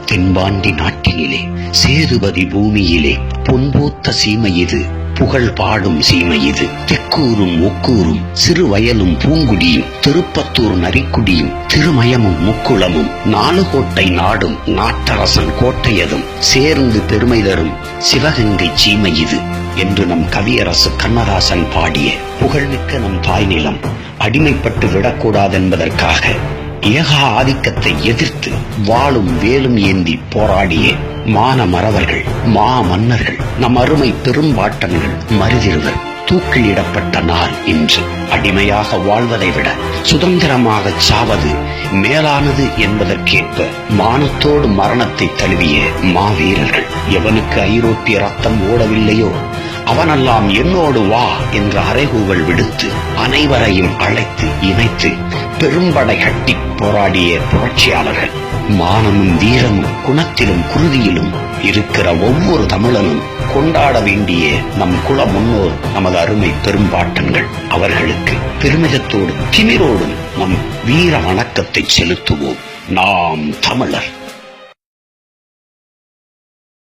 தென்பாண்டி நாட்டினிலே சேதுபதி பூமியிலே பொன்பூத்த சீமை இது, புகழ் பாடும் சீமை இது. தெக்கூரும் ஒக்கூரும் சிறுவயலும் பூங்குடியும் திருப்பத்தூர் நரிக்குடியும் திருமயமும் முக்குளமும் நாலுகோட்டை நாடும் நாட்டரசன் கோட்டையதும் சேர்ந்து பெருமை தரும் சிவகங்கை சீமை இது என்று நம் கவியரசு கண்ணதாசன் பாடிய புகழ்மிக்க நம் தாய் நிலம் அடிமைப்பட்டு விடக்கூடாதென்பதற்காக ஏகா ஆதிக்கத்தை எதிர்த்து வாளும் வேலும் ஏந்தி போராடிய மான மறவர்கள், மா மன்னர்கள், நம் அருமை பெரும்பாட்டன்கள் மருதிருவர் தூக்கிலிடப்பட்ட நாள் இன்று. அடிமையாக வாழ்வதை விட சுதந்திரமாக சாவது மேலானது என்பதற்கேற்ப மானத்தோடு மரணத்தை தழுவிய மாவீரர்கள். எவனுக்கு ஐரோப்பிய ரத்தம் ஓடவில்லையோ அவனெல்லாம் என்னோடு வா என்ற அறைகூவல் விடுத்து அனைவரையும் அழைத்து இணைத்து பெரும்படை கட்டி போராடிய புரட்சியாளர்கள். மானமும் வீரமும் குணத்திலும் குருதியிலும் இருக்கிற ஒவ்வொரு தமிழனும் கொண்டாட வேண்டிய நம் குல முன்னோர் நமது அருமை பெரும்பாட்டன்கள். அவர்களுக்கு பெருமிதத்தோடும் திமிரோடும் நம் வீர வணக்கத்தை செலுத்துவோம். நாம் தமிழர்.